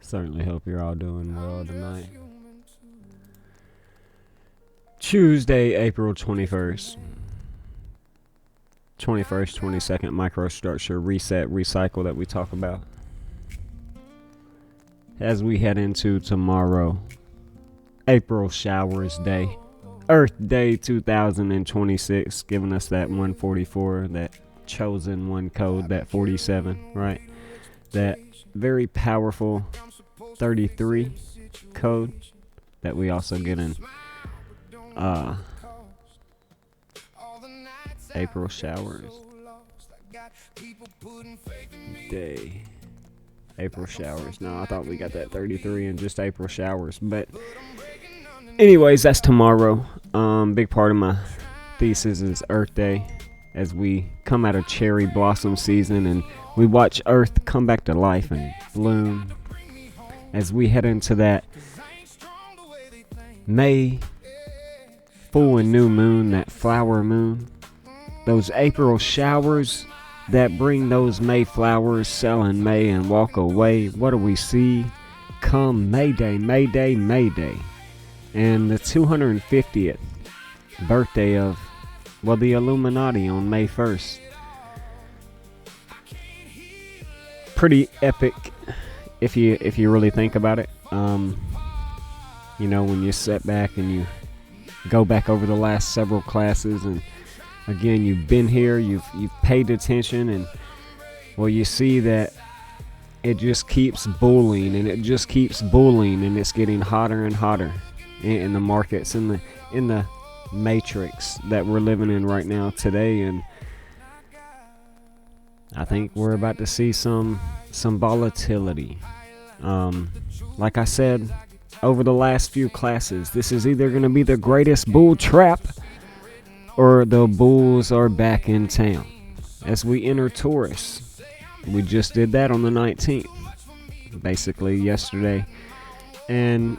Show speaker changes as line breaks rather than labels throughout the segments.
Certainly hope you're all doing well tonight. Tuesday, April 21st. 21st, 22nd microstructure reset, recycle that we talk about. As we head into tomorrow, April Showers Day, Earth Day 2026, giving us that 144, that chosen one code, that 47, right? That very powerful 33 code that we also get in April Showers Day. April Showers. No, I thought we got that 33 and just April Showers. But anyways, that's tomorrow. Big part of my thesis is Earth Day, as we come out of cherry blossom season and we watch Earth come back to life and bloom. As we head into that May full and new moon, that flower moon, those April showers that bring those May flowers, sell in May and walk away. What do we see? Come May Day, May Day, May Day. And the 250th birthday of, well, the Illuminati on May 1st. Pretty epic if you really think about it. You know, when you sit back and you go back over the last several classes, and again, you've been here, you've paid attention, and well, you see that it just keeps bullying, and it just keeps bullying, and it's getting hotter and hotter in the markets, in the matrix that we're living in right now today. And I think we're about to see some volatility. Like I said over the last few classes, this is either going to be the greatest bull trap or the bulls are back in town. As we enter Taurus, we just did that on the 19th, basically yesterday. And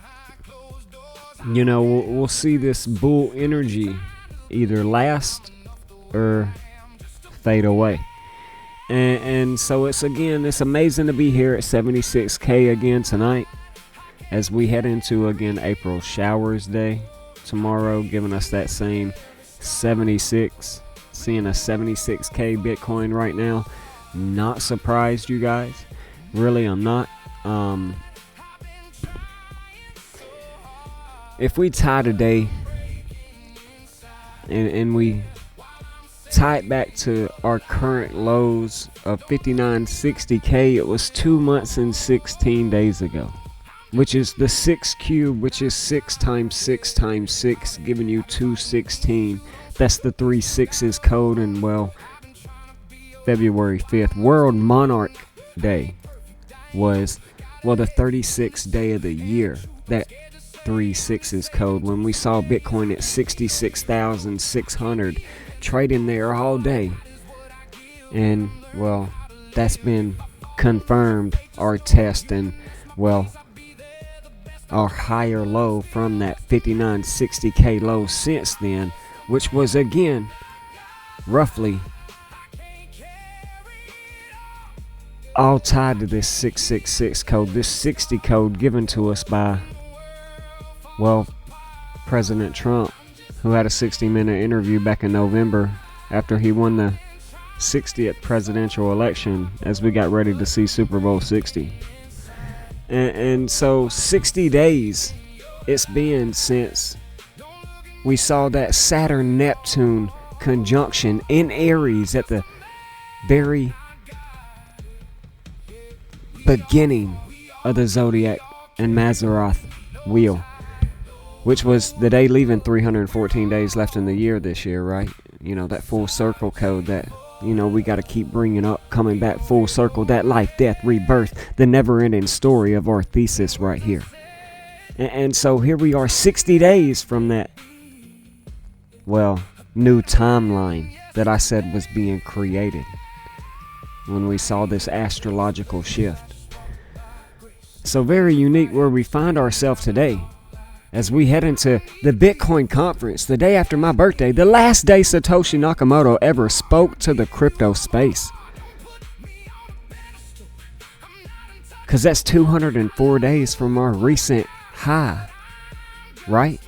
you know, we'll see this bull energy either last or fade away. And so it's amazing to be here at 76K again tonight, as we head into, again, April Showers Day tomorrow, giving us that same 76, seeing a 76K Bitcoin right now. Not surprised, you guys. Really, I'm not. If we tie today and we tie it back to our current lows of 5960K, it was 2 months and 16 days ago, which is the 6 cube, which is 6 times 6 times 6, giving you 216. That's the 3 6s code. And well, February 5th, World Monarch Day, was, well, the 36th day of the year. That 3 6s code, when we saw Bitcoin at 66,600, trading there all day. And well, that's been confirmed, our test, and well, our higher low from that 5960K low since then, which was again roughly all tied to this 666 code, this 60 code given to us by, well, President Trump, who had a 60-minute interview back in November after he won the 60th presidential election, as we got ready to see Super Bowl 60. And so 60 days it's been since we saw that Saturn-Neptune conjunction in Aries at the very beginning of the Zodiac and Mazzaroth wheel, which was the day leaving 314 days left in the year this year, right? You know, that full circle code that, you know, we got to keep bringing up, coming back full circle, that life, death, rebirth, the never-ending story of our thesis right here. And so here we are 60 days from that, well, new timeline that I said was being created when we saw this astrological shift. So very unique where we find ourselves today. as we head into the Bitcoin conference the day after my birthday, the last day Satoshi Nakamoto ever spoke to the crypto space. Because that's 204 days from our recent high, right?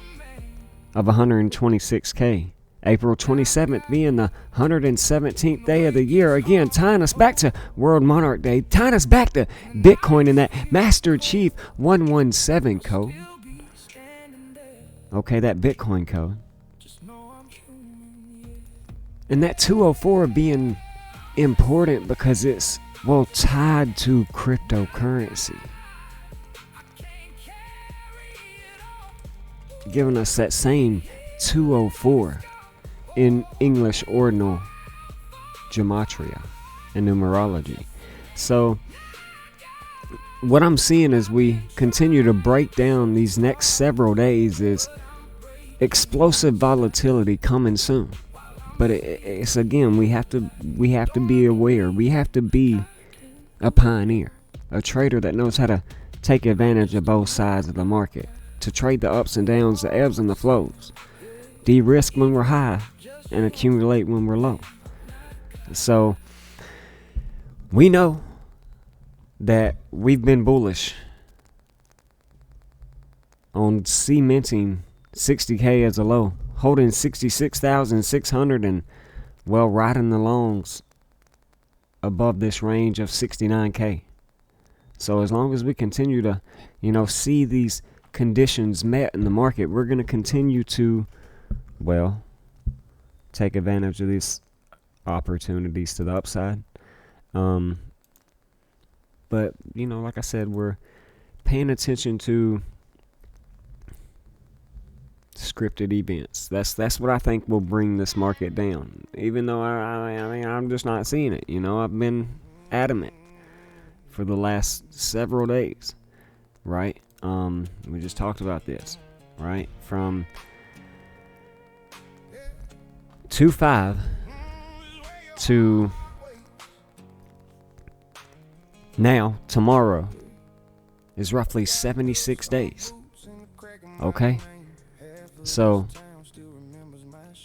Of 126K. April 27th being the 117th day of the year. Again, tying us back to World Monarch Day, tying us back to Bitcoin and that Master Chief 117 code. Okay, that Bitcoin code. And that 204 being important because it's, well, tied to cryptocurrency. Giving us that same 204 in English ordinal gematria and numerology. So what I'm seeing as we continue to break down these next several days is explosive volatility coming soon. But it's again, we have to be aware. We have to be a pioneer, a trader that knows how to take advantage of both sides of the market, to trade the ups and downs, the ebbs and the flows, de-risk when we're high and accumulate when we're low. So we know that we've been bullish on cementing 60K as a low, holding 66,600 and, well, riding the longs above this range of 69K. So as long as we continue to, see these conditions met in the market, we're going to continue to, well, take advantage of these opportunities to the upside. But, like I said, we're paying attention to scripted events. That's what I think will bring this market down. Even though I'm just not seeing it. I've been adamant for the last several days, right? We just talked about this, right? From 2.5 to now, tomorrow is roughly 76 days. Okay? So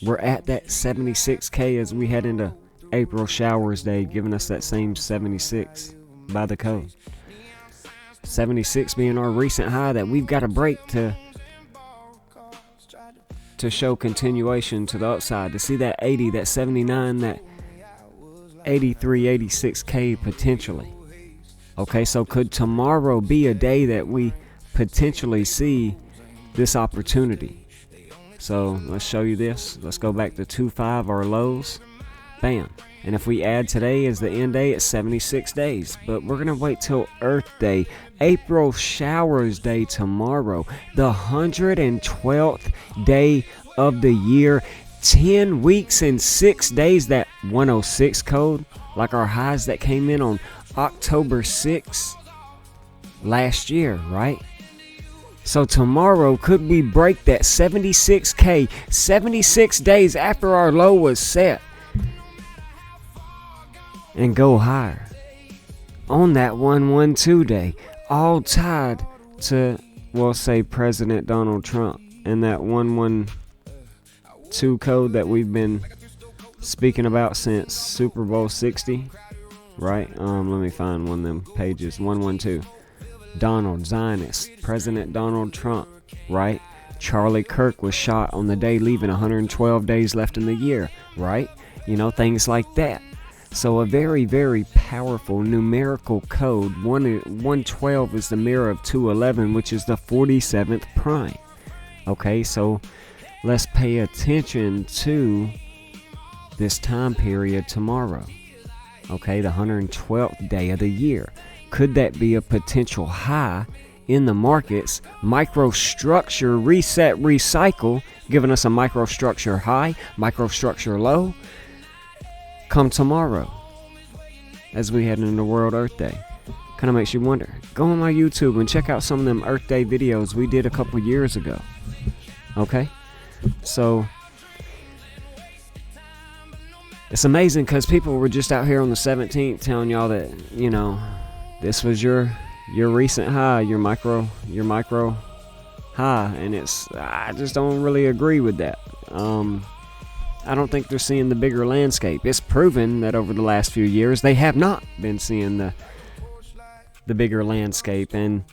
we're at that 76K as we head into April Showers Day, giving us that same 76 by the code. 76 being our recent high that we've got to break to show continuation to the upside, to see that 80, that 79, that 83, 86K potentially. Okay, so could tomorrow be a day that we potentially see this opportunity? So let's show you this. Let's go back to 2.5, our lows. Bam. And if we add today as the end day, it's 76 days. But we're going to wait till Earth Day, April Showers Day tomorrow, the 112th day of the year. 10 weeks and 6 days, that 106 code, like our highs that came in on October 6th last year, right? So tomorrow, could we break that 76K, 76 days after our low was set, and go higher on that 112 day, all tied to, we'll say, President Donald Trump and that 112 code that we've been speaking about since Super Bowl 60, right? Let me find one of them pages. 112. Donald, Zionist, President Donald Trump, right? Charlie Kirk was shot on the day leaving, 112 days left in the year, right? Things like that. So a very, very powerful numerical code. 112 is the mirror of 211, which is the 47th prime. Okay, so let's pay attention to this time period tomorrow. Okay, the 112th day of the year. Could that be a potential high in the markets? Microstructure reset recycle, giving us a microstructure high, microstructure low, come tomorrow as we head into World Earth Day. Kind of makes you wonder. Go on my YouTube and check out some of them Earth Day videos we did a couple years ago. Okay, so it's amazing because people were just out here on the 17th telling y'all that, this was your recent high, your micro high, and I just don't really agree with that. I don't think they're seeing the bigger landscape. It's proven that over the last few years they have not been seeing the bigger landscape. And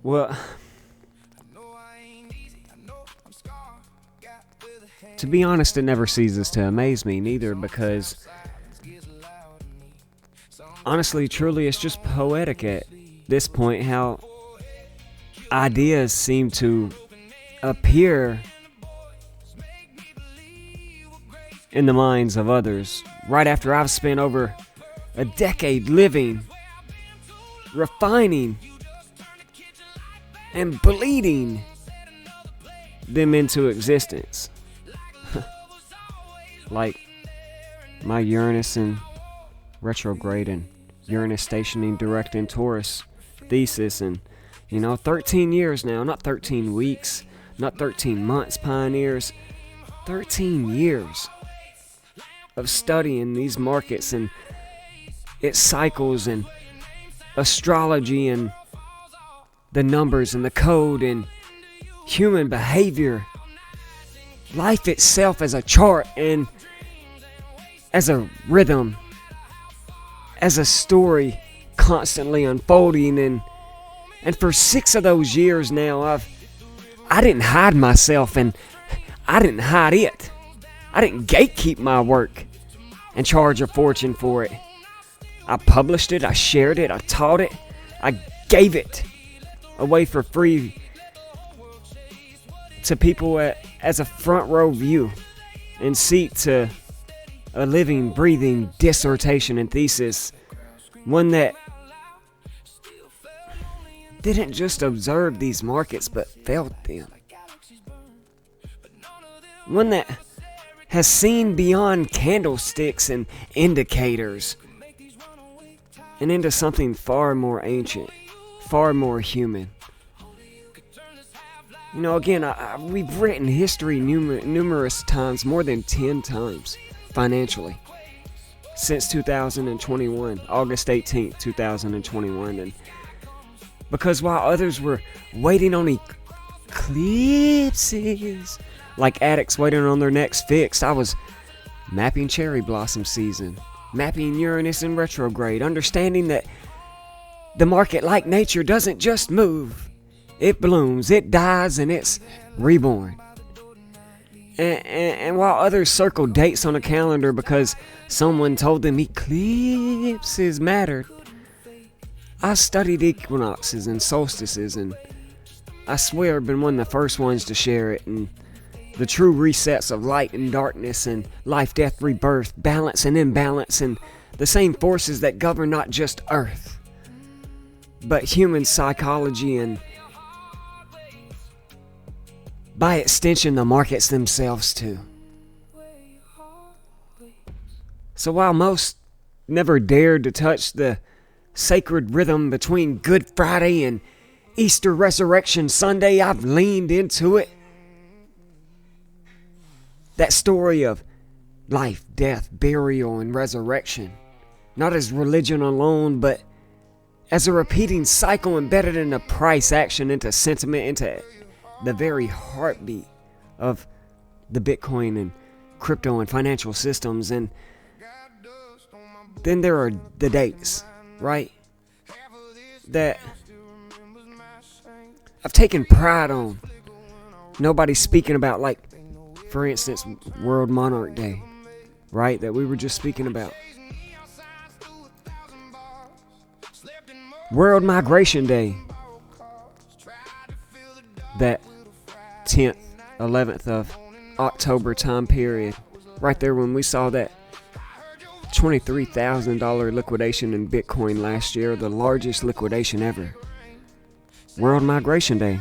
well, to be honest, it never ceases to amaze me neither, because honestly, truly, it's just poetic at this point how ideas seem to appear in the minds of others right after I've spent over a decade living, refining, and bleeding them into existence. Like my Uranus in retrograde and Uranus stationing direct in Taurus thesis, and 13 years now, not 13 weeks, not 13 months, pioneers, 13 years of studying these markets and its cycles and astrology and the numbers and the code and human behavior, life itself as a chart and as a rhythm, as a story constantly unfolding. And for 6 of those years now, I didn't hide myself, and I didn't hide it. I didn't gatekeep my work and charge a fortune for it. I published it, I shared it, I taught it, I gave it away for free to people as a front row view and seat to a living, breathing dissertation and thesis. One that didn't just observe these markets but felt them. One that has seen beyond candlesticks and indicators and into something far more ancient, far more human. Again, we've written history numerous times, more than 10 times, financially, since 2021, August 18th, 2021. And because while others were waiting on eclipses, like addicts waiting on their next fix, I was mapping cherry blossom season, mapping Uranus in retrograde, understanding that the market, like nature, doesn't just move. It blooms, it dies, and it's reborn. And while others circle dates on a calendar because someone told them eclipses mattered, I studied equinoxes and solstices, and I swear I've been one of the first ones to share it, and the true resets of light and darkness and life, death, rebirth, balance and imbalance, and the same forces that govern not just Earth, but human psychology and, by extension, the markets themselves too. So while most never dared to touch the sacred rhythm between Good Friday and Easter Resurrection Sunday, I've leaned into it. That story of life, death, burial, and resurrection, not as religion alone, but as a repeating cycle embedded into price action, into sentiment, into the very heartbeat of the Bitcoin and crypto and financial systems. And then there are the dates, right? That I've taken pride on. Nobody's speaking about, like, for instance, World Monarch Day, right? That we were just speaking about. World Migration Day. That 10th, 11th of October time period. Right there when we saw that $23,000 liquidation in Bitcoin last year, the largest liquidation ever. World Migration Day.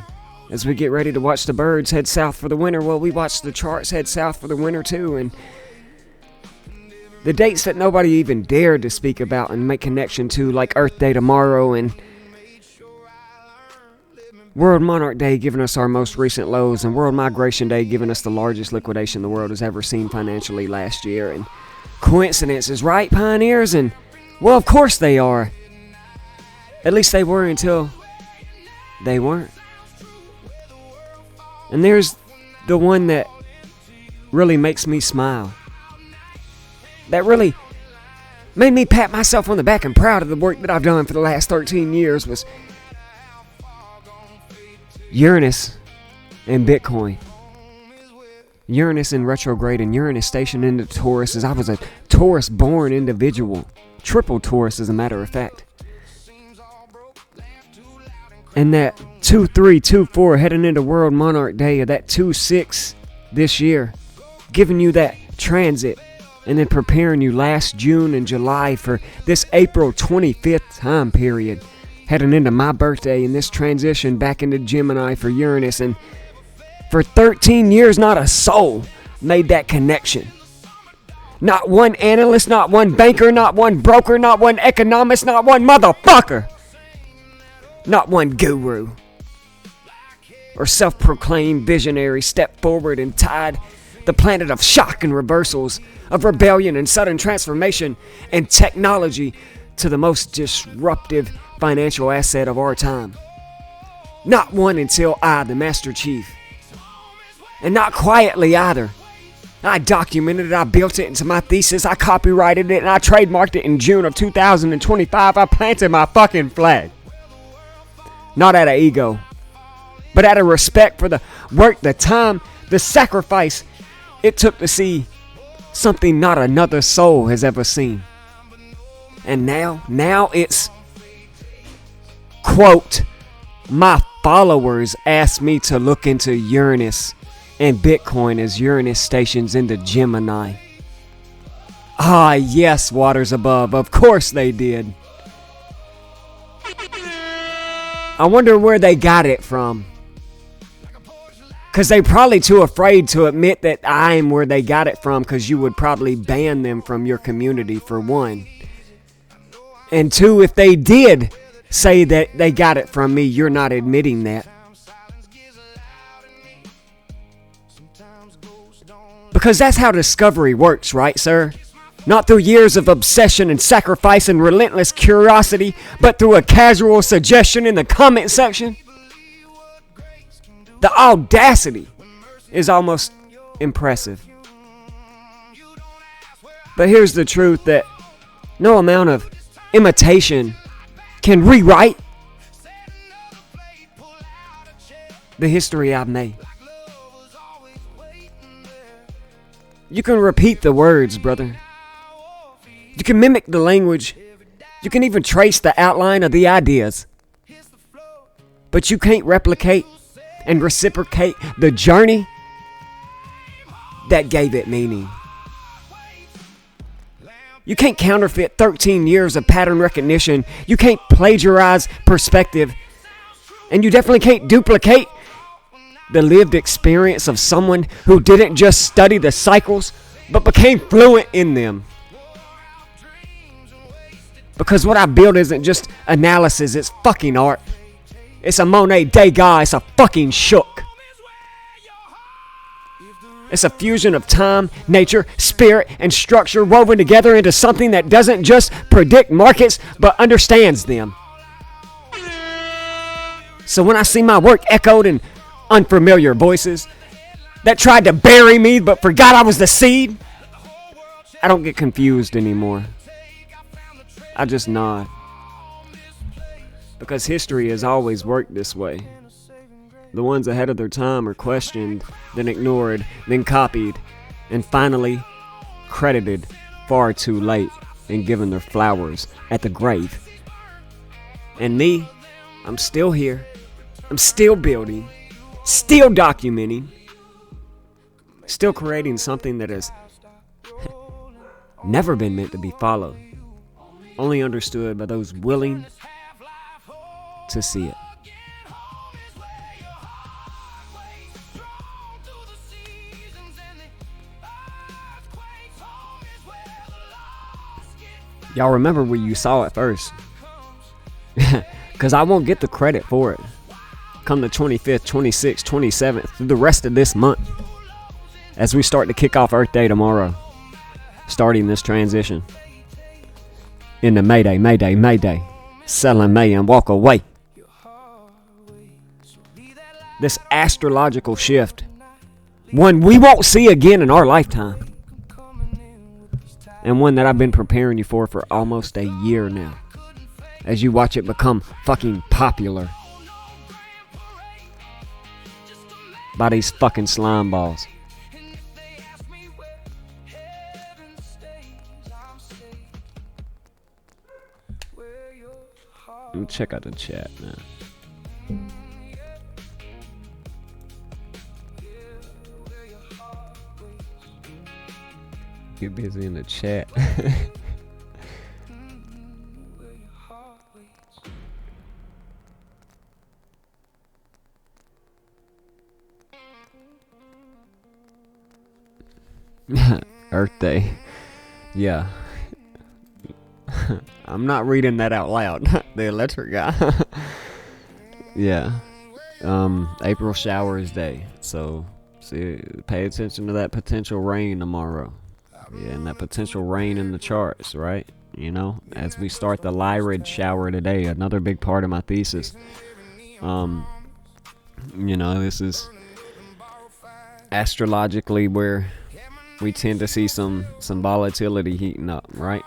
As we get ready to watch the birds head south for the winter, well, we watch the charts head south for the winter too. And the dates that nobody even dared to speak about and make connection to, like Earth Day tomorrow and World Monarch Day giving us our most recent lows, and World Migration Day giving us the largest liquidation the world has ever seen financially last year. And coincidences, right, pioneers? And well, of course they are. At least they were until they weren't. And there's the one that really makes me smile. That really made me pat myself on the back and proud of the work that I've done for the last 13 years was Uranus and Bitcoin. Uranus in retrograde and Uranus stationed into Taurus as I was a Taurus-born individual. Triple Taurus, as a matter of fact. And that 2-3-2-4 heading into World Monarch Day, or that 2-6 this year, giving you that transit and then preparing you last June and July for this April 25th time period, heading into my birthday and this transition back into Gemini for Uranus. And for 13 years, not a soul made that connection. Not one analyst, not one banker, not one broker, not one economist, not one motherfucker. Not one guru or self-proclaimed visionary stepped forward and tied the planet of shock and reversals, of rebellion and sudden transformation and technology to the most disruptive financial asset of our time. Not one until I, the Master Chief. And not quietly either. I documented it, I built it into my thesis, I copyrighted it, and I trademarked it in June of 2025. I planted my fucking flag. Not out of ego, but out of respect for the work, the time, the sacrifice it took to see something not another soul has ever seen. And now it's, quote, my followers asked me to look into Uranus and Bitcoin as Uranus stations into Gemini. Ah, yes, waters above, of course they did. I wonder where they got it from. Because they're probably too afraid to admit that I'm where they got it from, because you would probably ban them from your community, for one. And two, if they did say that they got it from me, you're not admitting that. Because that's how discovery works, right, sir? Not through years of obsession and sacrifice and relentless curiosity, but through a casual suggestion in the comment section. The audacity is almost impressive. But here's the truth, that no amount of imitation can rewrite the history I've made. You can repeat the words, brother. You can mimic the language. You can even trace the outline of the ideas. But you can't replicate and reciprocate the journey that gave it meaning. You can't counterfeit 13 years of pattern recognition. You can't plagiarize perspective. And you definitely can't duplicate the lived experience of someone who didn't just study the cycles, but became fluent in them. Because what I build isn't just analysis, it's fucking art. It's a Monet Degas, it's a fucking shook. It's a fusion of time, nature, spirit, and structure woven together into something that doesn't just predict markets, but understands them. So when I see my work echoed in unfamiliar voices that tried to bury me but forgot I was the seed, I don't get confused anymore. I just nod. Because history has always worked this way. The ones ahead of their time are questioned, then ignored, then copied, and finally credited far too late and given their flowers at the grave. And me, I'm still here. I'm still building, still documenting, still creating something that has never been meant to be followed. Only understood by those willing to see it. Y'all remember where you saw it first. Because I won't get the credit for it. Come the 25th, 26th, 27th, through the rest of this month. As we start to kick off Earth Day tomorrow. Starting this transition into Mayday, Mayday, Mayday. Sell in May and walk away. This astrological shift, one we won't see again in our lifetime, and one that I've been preparing you for almost a year now, as you watch it become fucking popular by these fucking slime balls. Let me check out the chat now. Get busy in the chat. Earth Day. Yeah. I'm not reading that out loud. The electric guy. Yeah. April showers day. So pay attention to that potential rain tomorrow. Yeah, and that potential rain in the charts, right? You know, as we start the Lyrid shower today, another big part of my thesis. You know, this is astrologically where we tend to see some volatility heating up, right?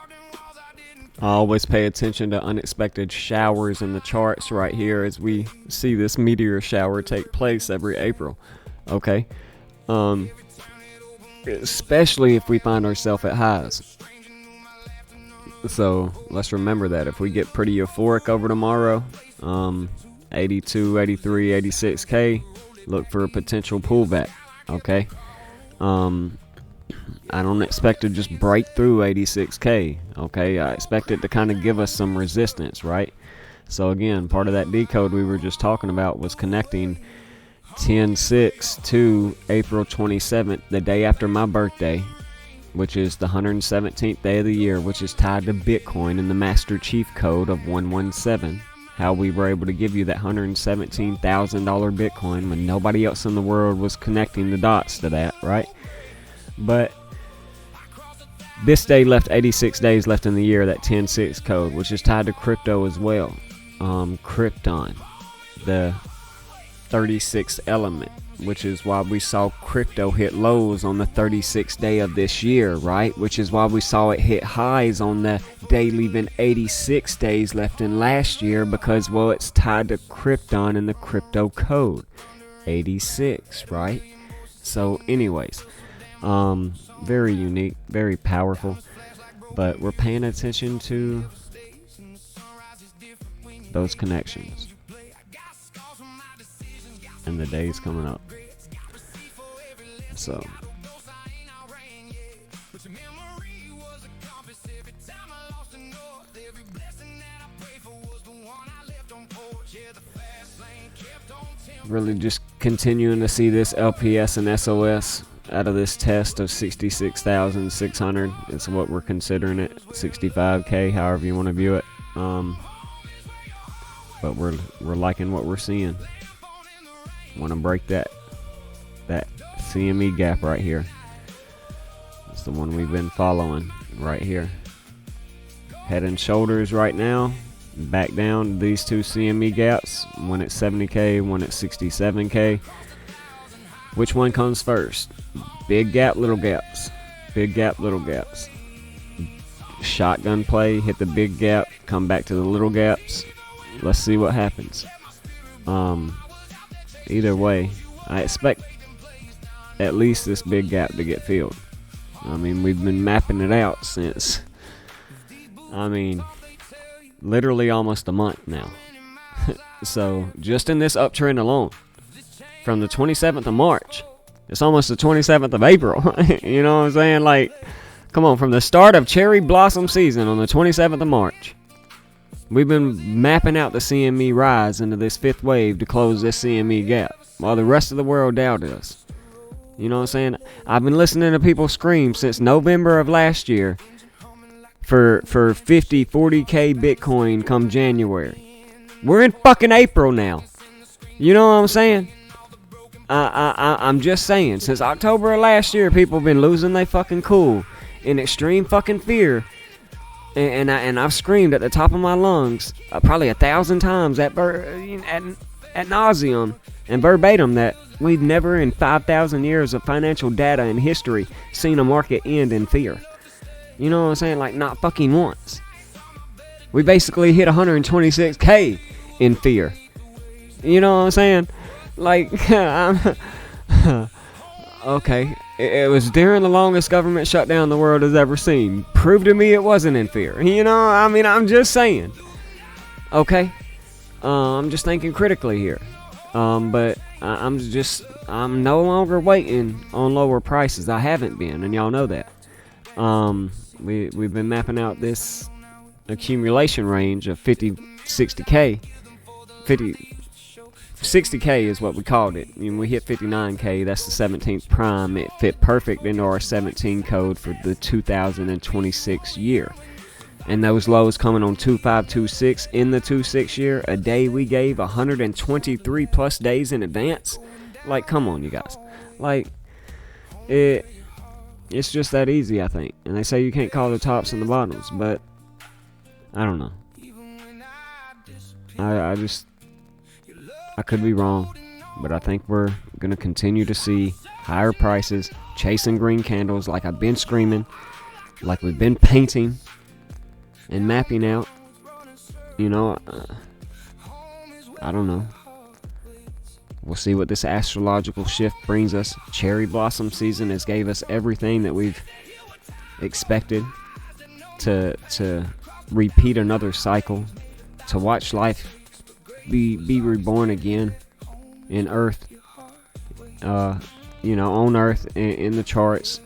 I always pay attention to unexpected showers in the charts right here as we see this meteor shower take place every April. Okay? Especially if we find ourselves at highs. So let's remember that if we get pretty euphoric over tomorrow, 82, 83, 86K, look for a potential pullback. Okay? I don't expect to just break through 86K. Okay? I expect it to kind of give us some resistance, right? So again, part of that decode we were just talking about was connecting 10/6 to April 27th, the day after my birthday, which is the 117th day of the year, which is tied to Bitcoin and the Master Chief Code of 117. How we were able to give you that $117,000 Bitcoin when nobody else in the world was connecting the dots to that, right? But this day left 86 days left in the year, that 10/6 code, which is tied to crypto as well. Krypton, the 36th element, which is why we saw crypto hit lows on the 36th day of this year, right? Which is why we saw it hit highs on the day leaving 86 days left in last year, because, well, it's tied to Krypton and the crypto code 86, right? So anyways, very unique, very powerful, but we're paying attention to those connections. And the days coming up. So really just continuing to see this LPS and SOS out of this test of 66,600. It's what we're considering it, 65K, however you want to view it. But we're liking what we're seeing. Want to break that CME gap right here. That's the one we've been following right here. Head and shoulders right now. Back down these two CME gaps. One at 70K, one at 67K. Which one comes first? Big gap, little gaps. Big gap, little gaps. Shotgun play, hit the big gap, come back to the little gaps. Let's see what happens. Either way, I expect at least this big gap to get filled. I mean, we've been mapping it out since, literally almost a month now. So, just in this uptrend alone, from the 27th of March, it's almost the 27th of April. You know what I'm saying? Like, come on, from the start of cherry blossom season on the 27th of March, we've been mapping out the CME rise into this fifth wave to close this CME gap, while the rest of the world doubted us. You know what I'm saying? I've been listening to people scream since November of last year for 50, 40K Bitcoin come January. We're in fucking April now. You know what I'm saying? I'm just saying, since October of last year, people have been losing their fucking cool in extreme fucking fear and I've screamed at the top of my lungs probably 1,000 times at nauseum and verbatim that we've never in 5,000 years of financial data and history seen a market end in fear. You know what I'm saying? Like, not fucking once. We basically hit 126K in fear. You know what I'm saying? Like, okay. It was during the longest government shutdown the world has ever seen. Prove to me it wasn't in fear. You know, I mean, I'm just saying. Okay? I'm just thinking critically here. But I'm no longer waiting on lower prices. I haven't been, and y'all know that. We've been mapping out this accumulation range of 60K. 60K is what we called it. I mean, we hit 59K. That's the 17th prime. It fit perfect into our 17 code for the 2026 year. And those lows coming on 2526 in the 26 year, a day we gave 123 plus days in advance. Like, come on, you guys. Like, it's just that easy, I think. And they say you can't call the tops and the bottoms, but I don't know. I could be wrong, but I think we're going to continue to see higher prices, chasing green candles like I've been screaming, like we've been painting and mapping out. You know, I don't know. We'll see what this astrological shift brings us. Cherry blossom season has gave us everything that we've expected to repeat another cycle, to watch life be reborn again in Earth, on Earth, in the charts.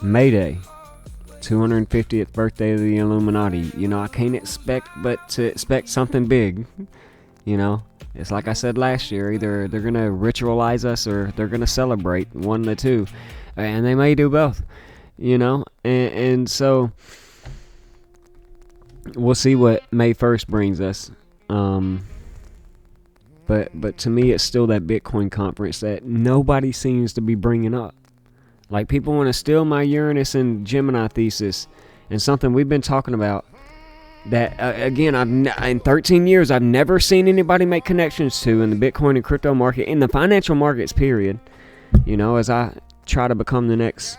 Mayday, 250th birthday of the Illuminati. You know, I can't expect something big. You know, it's like I said last year, either they're gonna ritualize us or they're gonna celebrate, one of the two, and they may do both. You know, and so we'll see what May 1st brings us. But to me, it's still that Bitcoin conference that nobody seems to be bringing up. Like, people want to steal my Uranus and Gemini thesis, and something we've been talking about that, again, in 13 years, I've never seen anybody make connections to in the Bitcoin and crypto market, in the financial markets, period. You know, as I try to become the next,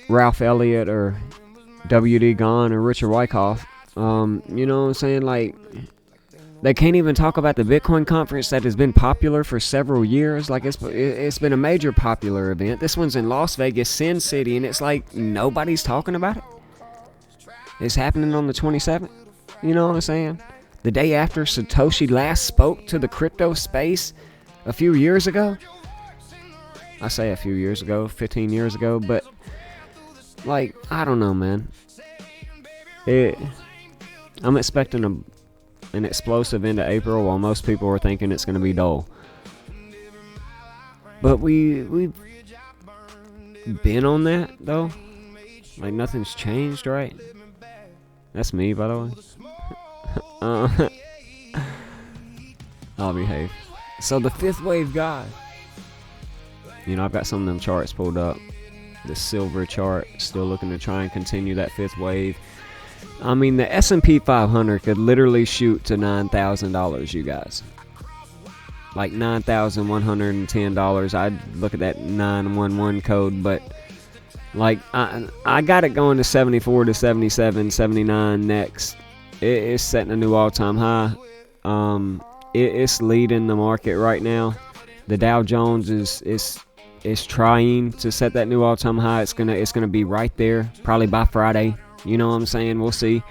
Ralph Elliott or W.D. Gahn or Richard Wyckoff. You know what I'm saying? Like, they can't even talk about the Bitcoin conference that has been popular for several years. Like, it's been a major popular event. This one's in Las Vegas, Sin City, and it's like nobody's talking about it. It's happening on the 27th. You know what I'm saying? The day after Satoshi last spoke to the crypto space a few years ago. I say a few years ago, 15 years ago, but, like, I don't know, man. I'm expecting an explosive into April, while most people are thinking it's going to be dull. But we've been on that, though. Like, nothing's changed, right? That's me, by the way. I'll behave. So the fifth wave guy. You know, I've got some of them charts pulled up. The silver chart, still looking to try and continue that fifth wave. I mean, the S&P 500 could literally shoot to $9,000, you guys. Like $9,110. I'd look at that 911 code, but like I got it going to 74 to 77, 79 next. It's setting a new all-time high. It's leading the market right now. The Dow Jones is trying to set that new all-time high. It's gonna be right there, probably by Friday. You know what I'm saying? We'll see.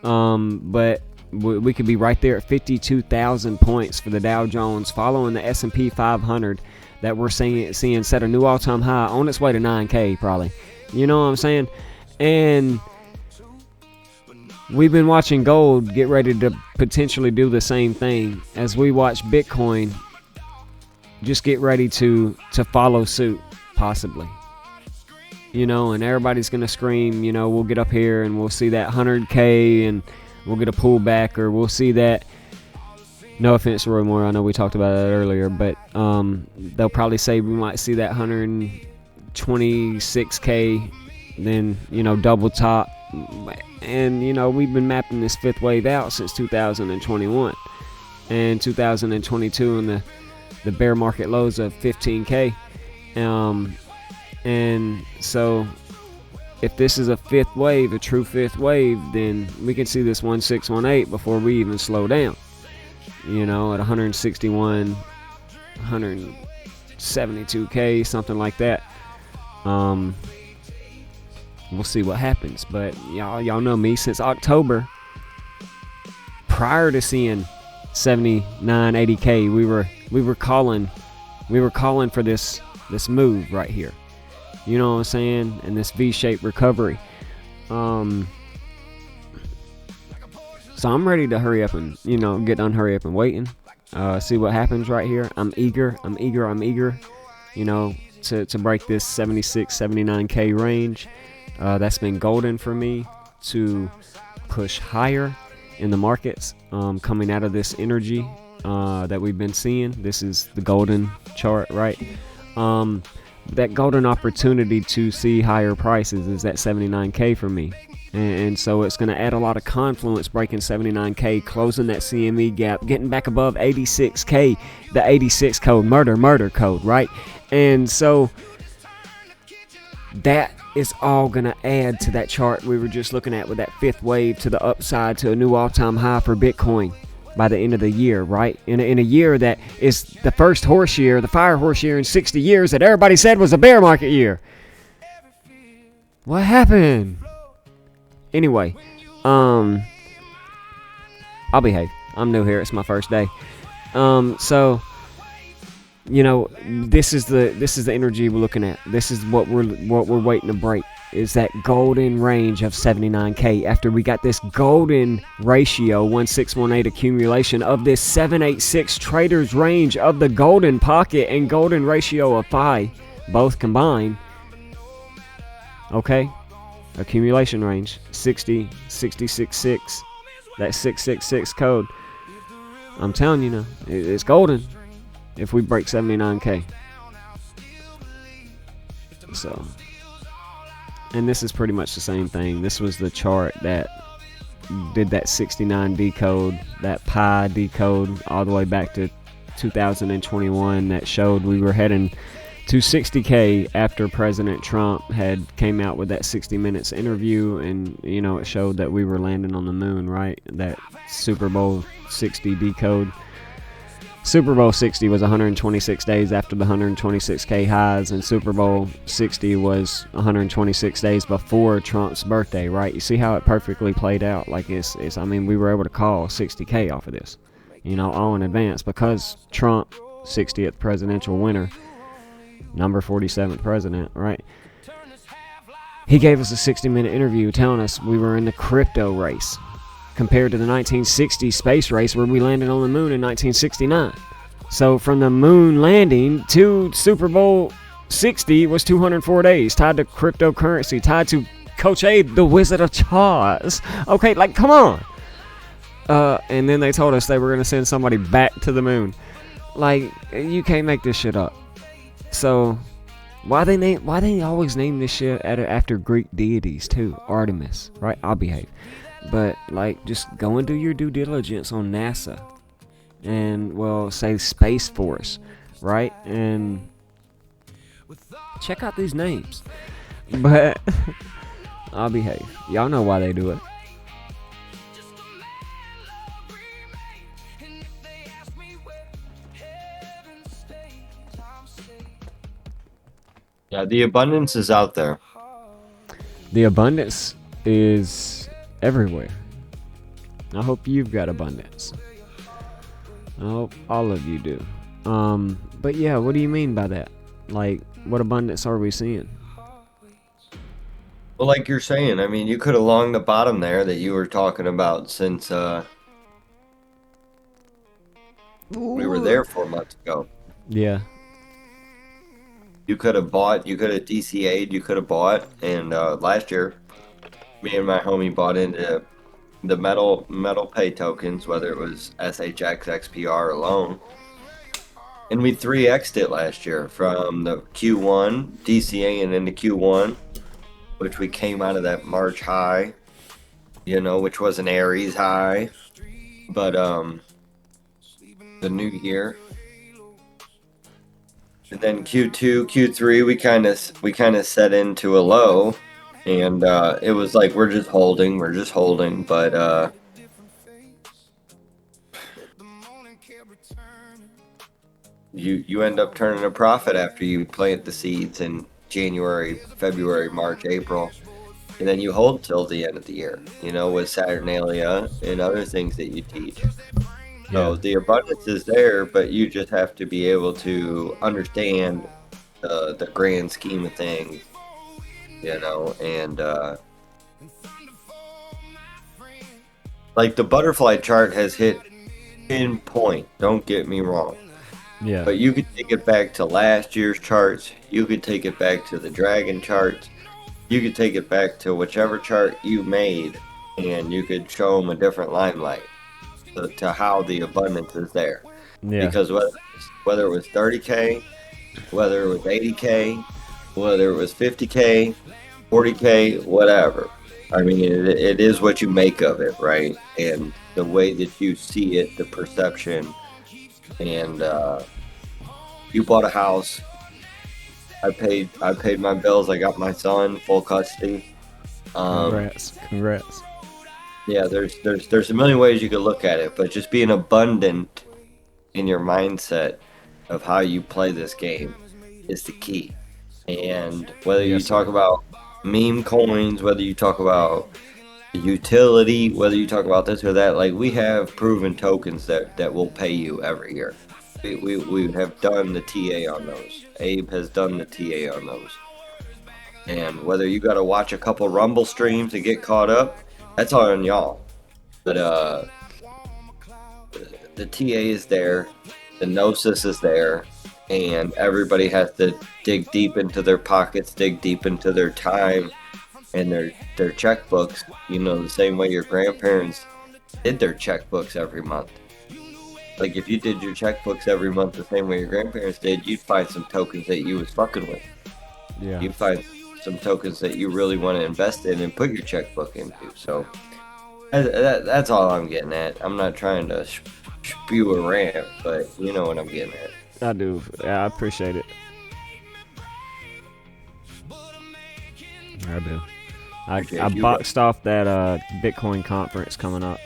But we could be right there at 52,000 points for the Dow Jones, following the S&P 500 that we're seeing set a new all-time high, on its way to 9K probably. You know what I'm saying? And we've been watching gold get ready to potentially do the same thing, as we watch Bitcoin just get ready to follow suit, possibly. You know, and everybody's going to scream, you know, we'll get up here and we'll see that 100K and we'll get a pullback, or we'll see that No offense to Roy Moore, I know we talked about that earlier, but they'll probably say we might see that 126K, then, double top. And, we've been mapping this fifth wave out since 2021 and 2022 and the bear market lows of 15K. And so if this is a fifth wave, a true fifth wave, then we can see this 1618 before we even slow down. At 161, 172K, something like that. We'll see what happens. But y'all know me, since October, prior to seeing 79, 80K, we were calling for this move right here. You know what I'm saying? And this V-shaped recovery. So I'm ready to hurry up and, get done, hurry up and waiting. See what happens right here. I'm eager, to break this 76, 79K range. That's been golden for me to push higher in the markets, coming out of this energy that we've been seeing. This is the golden chart, right? That golden opportunity to see higher prices is that 79K for me. And so it's going to add a lot of confluence, breaking 79K, closing that CME gap, getting back above 86K, the 86 code, murder code, right? And so that is all going to add to that chart we were just looking at with that fifth wave to the upside to a new all-time high for Bitcoin by the end of the year, right? In a year that is the first horse year, the fire horse year in 60 years that everybody said was a bear market year. What happened? Anyway, I'll behave. I'm new here. It's my first day. So, this is the energy we're looking at. This is what we're waiting to break. Is that golden range of 79K after we got this golden ratio 1618 accumulation of this 786 traders range of the golden pocket and golden ratio of phi, both combined. Okay. Accumulation range 60, 666, that 666 code. I'm telling you now, it's golden if we break 79K. So, and this is pretty much the same thing. This was the chart that did that 69 decode, that pi decode all the way back to 2021 that showed we were heading to 60K after President Trump had came out with that 60 Minutes interview, and it showed that we were landing on the moon, right? That Super Bowl 60 decode. Super Bowl 60 was 126 days after the 126K highs, and Super Bowl 60 was 126 days before Trump's birthday, right? You see how it perfectly played out? Like we were able to call 60K off of this, all in advance, because Trump, 60th presidential winner, number 47th president, right? He gave us a 60-minute interview telling us we were in the crypto race compared to the 1960 space race where we landed on the moon in 1969. So from the moon landing to Super Bowl 60 was 204 days, tied to cryptocurrency, tied to Coach Abe, the Wizard of Oz. Okay, come on. And then they told us they were going to send somebody back to the moon. You can't make this shit up. So why they always name this shit after Greek deities too? Artemis, right? I'll behave. But just go and do your due diligence on NASA and say Space Force, right? And check out these names. But I'll behave. Y'all know why they do it.
Yeah, the abundance is out there.
The abundance is everywhere. I hope you've got abundance. I hope all of you do. But yeah, what do you mean by that? What abundance are we seeing?
Well, like you're saying, you could along the bottom there that you were talking about since we were there 4 months ago.
Yeah.
You could have bought, you could have DCA'd, you could have bought, and last year, me and my homie bought into the metal pay tokens, whether it was SHX, XPR alone. And we 3x'd it last year from the Q1, DCA and into Q1, which we came out of that March high, which was an Aries high. But the new year. And then Q2, Q3, we kind of set into a low, and it was like we're just holding, but you end up turning a profit after you plant the seeds in January, February, March, April, and then you hold till the end of the year, with Saturnalia and other things that you teach. So the abundance is there, but you just have to be able to understand the grand scheme of things, and like the butterfly chart has hit pinpoint. Don't get me wrong.
Yeah.
But you could take it back to last year's charts. You could take it back to the dragon charts. You could take it back to whichever chart you made, and you could show them a different limelight to how the abundance is there.
Yeah.
Because whether it was 30K, whether it was 80K, whether it was 50K, 40K, whatever. I mean, it is what you make of it, right? And the way that you see it, the perception. And you bought a house. I paid my bills. I got my son full custody.
Congrats.
Yeah, there's a million ways you could look at it, but just being abundant in your mindset of how you play this game is the key. And whether you talk about meme coins, whether you talk about utility, whether you talk about this or that, like we have proven tokens that will pay you every year. We have done the TA on those. Abe has done the TA on those. And whether you got to watch a couple Rumble streams to get caught up, that's all on y'all. But the TA is there, the gnosis is there, and everybody has to dig deep into their pockets, dig deep into their time and their checkbooks, the same way your grandparents did their checkbooks every month. Like if you did your checkbooks every month the same way your grandparents did, you'd find some tokens that you was fucking with.
Yeah.
You'd find some tokens that you really want to invest in and put your checkbook into. So that's all I'm getting at. I'm not trying to spew a rant, but you know what I'm getting at.
I do. Yeah, I appreciate it. I do. I boxed off that Bitcoin conference coming up.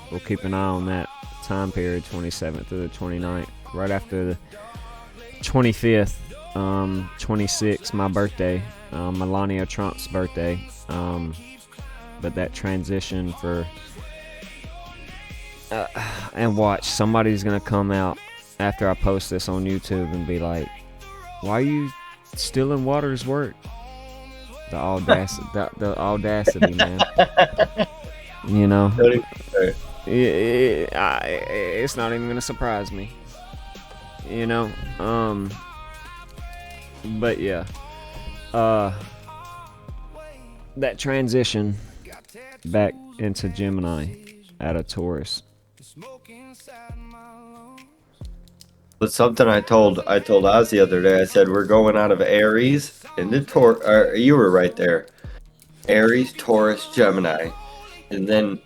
We'll keep an eye on that time period, 27th through the 29th, right after the 25th, 26th, my birthday, Melania Trump's birthday. But that transition for and watch, somebody's gonna come out after I post this on YouTube and be like, "Why are you stealing Waters' work?" The audacity, man. It's not even gonna surprise me. But yeah, that transition back into Gemini out of Taurus.
But something I told Oz the other day, I said we're going out of Aries into Taurus. You were right there. Aries, Taurus, Gemini, and then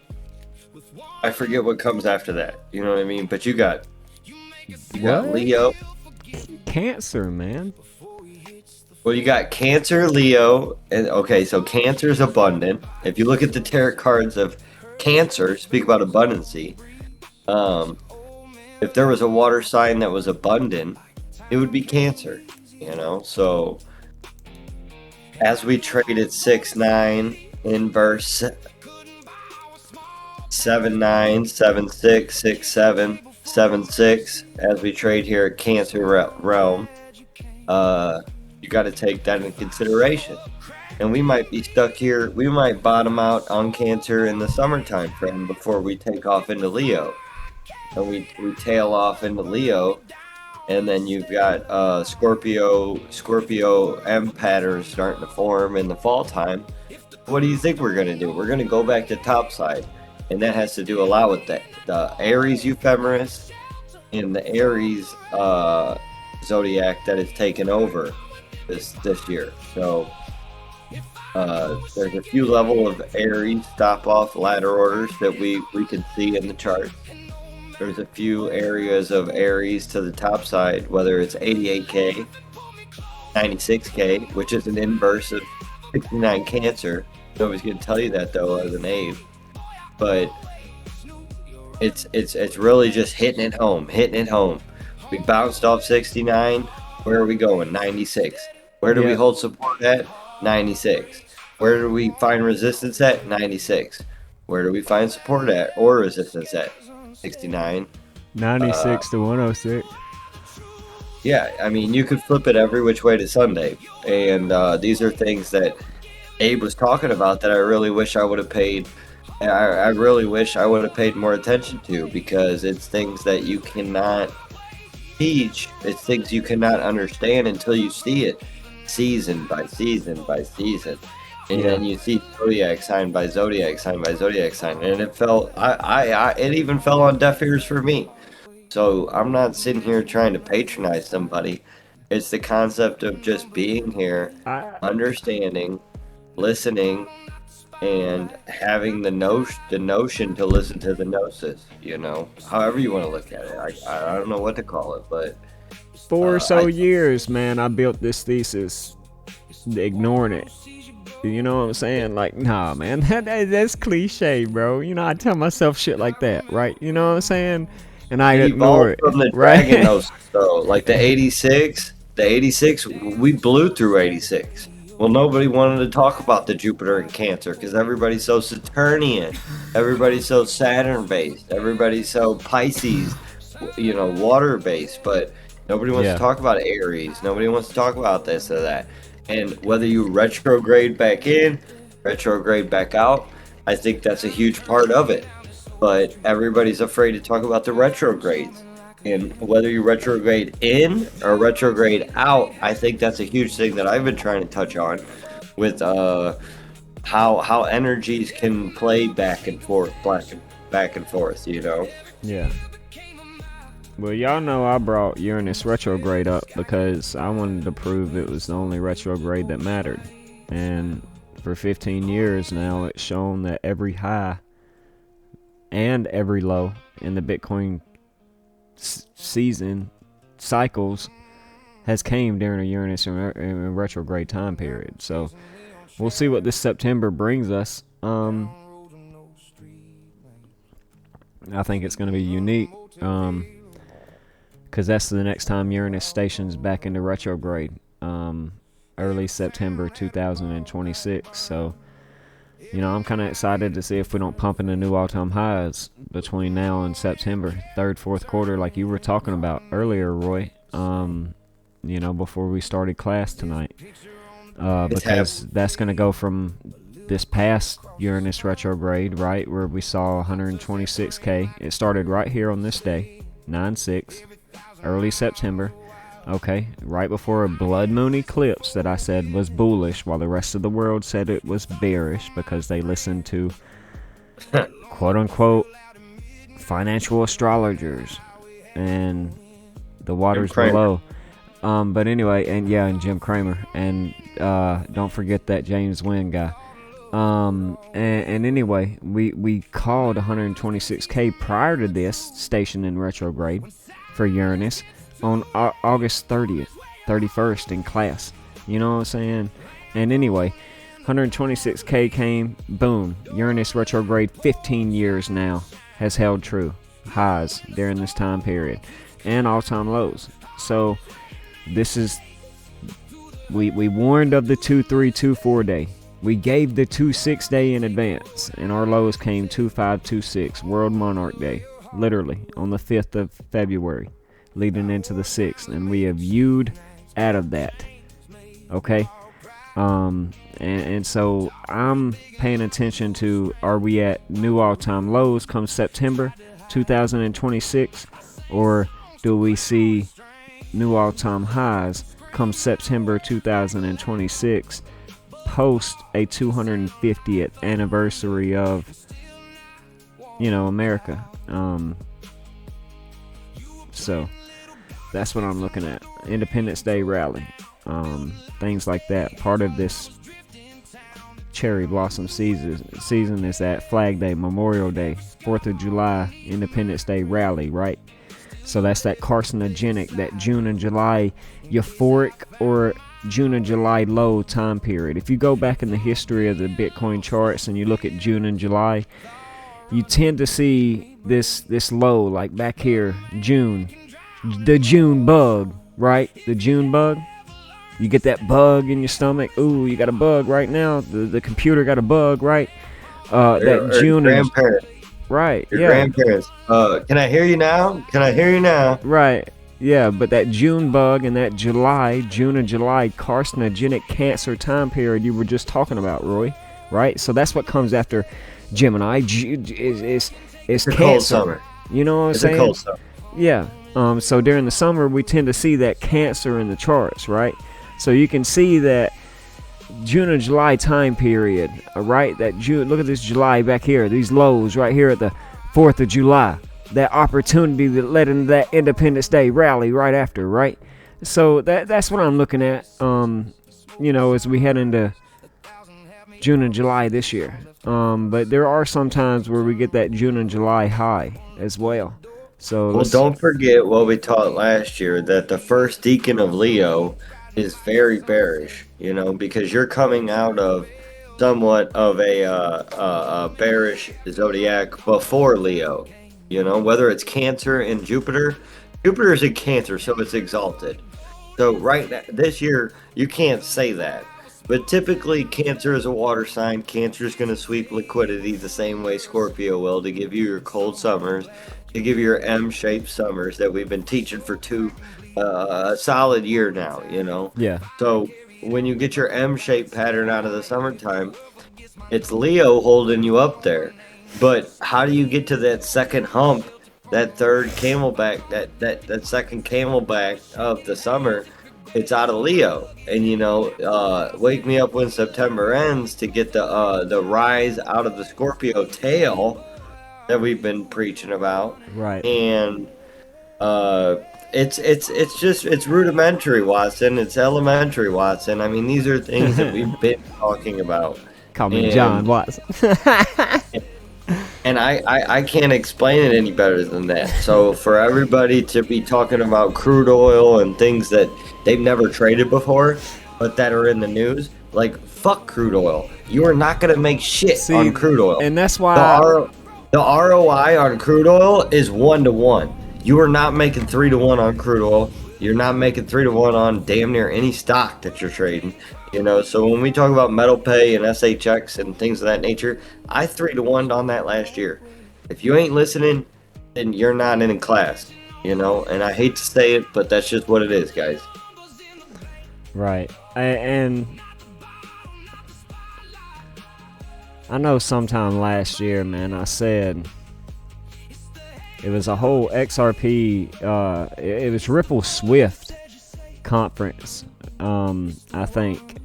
I forget what comes after that. You know what I mean? But you got Leo,
Cancer, man.
Well, you got Cancer, Leo, and okay, so Cancer's abundant. If you look at the tarot cards of Cancer, speak about abundancy. If there was a water sign that was abundant, it would be Cancer, So as we traded 6-9 inverse 7-9, 7-6, 6-7, 7-6, as we trade here at Cancer realm, you got to take that into consideration. And we might be stuck here. We might bottom out on Cancer in the summertime frame before we take off into Leo. And we tail off into Leo, and then you've got Scorpio M patterns starting to form in the fall time. What do you think we're going to do? We're going to go back to topside. and that has to do a lot with the Aries ephemeris and the Aries zodiac that is taken over this year. So there's a few level of Aries stop-off ladder orders that we can see in the chart. There's a few areas of Aries to the top side, whether it's 88K, 96K, which is an inverse of 69 Cancer. Nobody's going to tell you that, though, as an Abe. But it's really just hitting it home. We bounced off 69. Where are we going? 96. Where do we hold support at? 96. Where do we find resistance at? 96. Where do we find support at or resistance at? 69.
96 to 106.
Yeah, I mean, you could flip it every which way to Sunday. And these are things that Abe was talking about that I really wish I would have paid. I really wish I would have paid more attention to, because it's things that you cannot teach. It's things you cannot understand until you see it season by season by season. And then you see zodiac sign by zodiac sign by zodiac sign, and it fell. It even fell on deaf ears for me. So I'm not sitting here trying to patronize somebody. It's the concept of just being here, understanding, listening, and having the notion to listen to the gnosis. You know, however you want to look at it. I don't know what to call it, but
4 or so years, man, I built this thesis, ignoring it. You know what I'm saying? Like, nah, man, that's cliche, bro. You know, I tell myself shit like that, right? You know what I'm saying? And I ignore it,
from the
right?
Dragon Gnosis, though. Like the 86, we blew through 86. Well, nobody wanted to talk about the Jupiter in Cancer because everybody's so Saturnian, everybody's so Saturn-based, everybody's so Pisces, you know, water-based, but nobody wants to talk about Aries. Nobody wants to talk about this or that. And whether you retrograde back in, retrograde back out, I think that's a huge part of it. But everybody's afraid to talk about the retrogrades. And whether you retrograde in or retrograde out, I think that's a huge thing that I've been trying to touch on with how energies can play back and forth, you know?
Yeah. Well, y'all know I brought Uranus retrograde up because I wanted to prove it was the only retrograde that mattered. And for 15 years now, it's shown that every high and every low in the Bitcoin season cycles has came during a Uranus and retrograde time period. So we'll see what this September brings us. I think it's going to be unique. Because that's the next time Uranus stations back into retrograde, early September 2026. So, you know, I'm kind of excited to see if we don't pump into new all-time highs between now and September, third, fourth quarter, like you were talking about earlier, Roy. You know, before we started class tonight, because that's going to go from this past Uranus retrograde, right, where we saw 126K. It started right here on this day, 9/6. Early September, okay, right before a blood moon eclipse that I said was bullish, while the rest of the world said it was bearish because they listened to quote-unquote financial astrologers and the waters below. But anyway, and Jim Cramer, and don't forget that James Wynn guy. And anyway, we called 126K prior to this station in retrograde for Uranus on August 30th, 31st in class. You know what I'm saying? And anyway, 126K came, boom, Uranus retrograde 15 years now has held true. Highs during this time period and all-time lows. So this is, we warned of the 2-3-2-4 day. We gave the 2-6 day in advance, and our lows came 2-5-2-6, World Monarch Day, literally on the 5th of February, leading into the 6th, and we have viewed out of that. Okay, and so I'm paying attention to, are we at new all-time lows come September 2026, or do we see new all-time highs come September 2026? Post a 250th anniversary of America. So that's what I'm looking at. Independence Day rally, things like that. Part of this cherry blossom season is that Flag Day, Memorial Day, 4th of July, Independence Day rally, right? So that's that carcinogenic, that June and July euphoric or June and July low time period. If you go back in the history of the Bitcoin charts and you look at June and July, you tend to see this low, like back here, June, the June bug, right? The June bug. You get that bug in your stomach. Ooh, you got a bug right now. The computer got a bug, right? That June
grandparents.
Right.
Your grandparents. Can I hear you now? Can I hear you now?
Right. Yeah, but that June bug and that June and July carcinogenic cancer time period you were just talking about, Roy, right? So that's what comes after Gemini. Is cancer.
Cold summer.
You know what I'm saying?
It's a cold summer.
Yeah. So during the summer we tend to see that cancer in the charts, right? So you can see that June and July time period, right? That June. Look at this July back here. These lows right here at the 4th of July. That opportunity that led into that Independence Day rally right after, right? So that's what I'm looking at. As we head into June and July this year. But there are some times where we get that June and July high as well. So
don't forget what we taught last year, that the first deacon of Leo is very bearish, because you're coming out of somewhat of a bearish zodiac before Leo, whether it's Cancer and Jupiter. Jupiter's in Cancer, so it's exalted. So right now, this year, you can't say that. But typically, Cancer is a water sign. Cancer is going to sweep liquidity the same way Scorpio will, to give you your cold summers, to give you your M-shaped summers that we've been teaching for a solid year now,
Yeah.
So when you get your M-shaped pattern out of the summertime, it's Leo holding you up there. But how do you get to that second hump, that third camelback, that second camelback of the summer? It's out of Leo. And wake me up when September ends to get the rise out of the Scorpio tail that we've been preaching about.
Right.
And it's rudimentary, Watson. It's elementary, Watson. I mean, these are things that we've been talking about.
Call me John Watson.
And I can't explain it any better than that. So for everybody to be talking about crude oil and things that they've never traded before, but that are in the news, like, fuck crude oil. You are not going to make shit on crude oil.
And that's why
the ROI on crude oil is 1-to-1. You are not making 3-to-1 on crude oil. You're not making 3-to-1 on damn near any stock that you're trading. So when we talk about Metal Pay and SHX and things of that nature, I 3-to-1 on that last year. If you ain't listening, then you're not in class, and I hate to say it, but that's just what it is, guys.
Right. And I know sometime last year, man, I said it was a whole XRP, it was Ripple Swift conference, I think,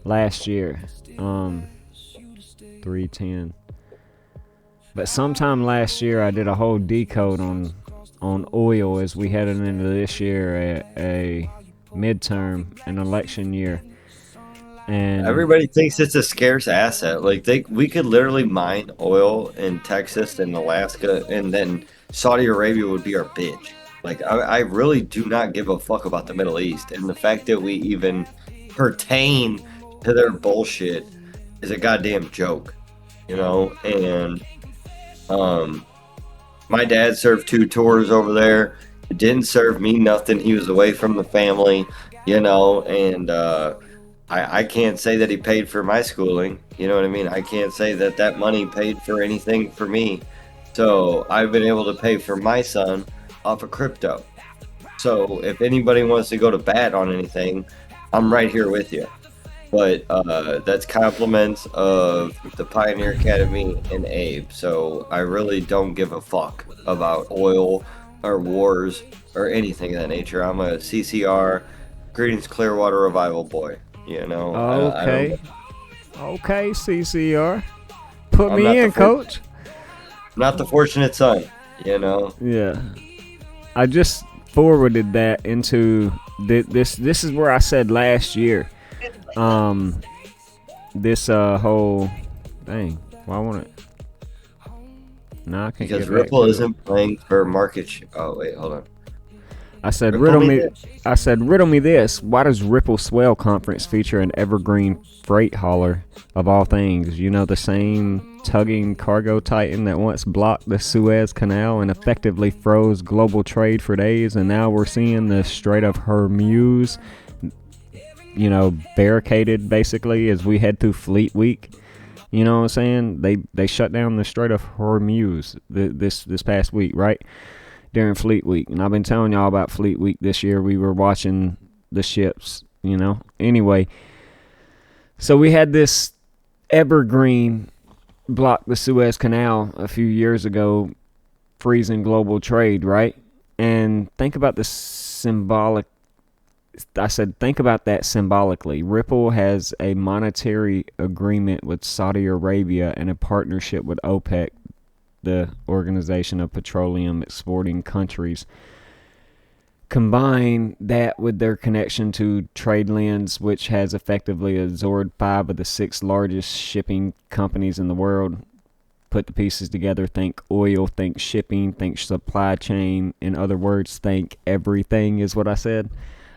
last year, 310. But sometime last year, I did a whole decode on oil as we headed into this year, a midterm, an election year. And
everybody thinks it's a scarce asset. Like, we could literally mine oil in Texas and Alaska, and then Saudi Arabia would be our bitch. Like, I really do not give a fuck about the Middle East, and the fact that we even pertain to their bullshit is a goddamn joke, And my dad served 2 tours over there. It didn't serve me nothing. He was away from the family, and I can't say that he paid for my schooling. You know what I mean? I can't say that money paid for anything for me. So I've been able to pay for my son off of crypto. So if anybody wants to go to bat on anything, I'm right here with you. But that's compliments of the Pioneer Academy and Abe. So I really don't give a fuck about oil or wars or anything of that nature. I'm a CCR, Greetings Clearwater Revival boy.
Okay. Okay, CCR. Put me in, coach.
not the fortunate son, you know.
Yeah. I just forwarded that into this. This is where I said last year. Um, this whole thing. Why won't it? No, I can't
Because
get back
Ripple
to it.
isn't playing for market. Oh wait, hold on.
I said,
Ripple
riddle
made
me.
it.
I said, riddle me this. Why does Ripple Swell Conference feature an evergreen freight hauler of all things? You know, the same tugging cargo titan that once blocked the Suez Canal and effectively froze global trade for days, and now we're seeing the Strait of Hormuz, you know, barricaded basically as we head through Fleet Week. You know what I'm saying? They shut down the Strait of Hormuz this past week, right? During Fleet Week. And I've been telling y'all about Fleet Week this year. We were watching the ships, you know. Anyway, so we had this evergreen block the Suez Canal a few years ago, freezing global trade, right? And think about the symbolic. I said, think about that symbolically. Ripple has a monetary agreement with Saudi Arabia and a partnership with OPEC, the Organization of Petroleum Exporting Countries. Combine that with their connection to TradeAholics, which has effectively absorbed 5 of the 6 largest shipping companies in the world. Put the pieces together, think oil, think shipping, think supply chain. In other words, think everything is what I said.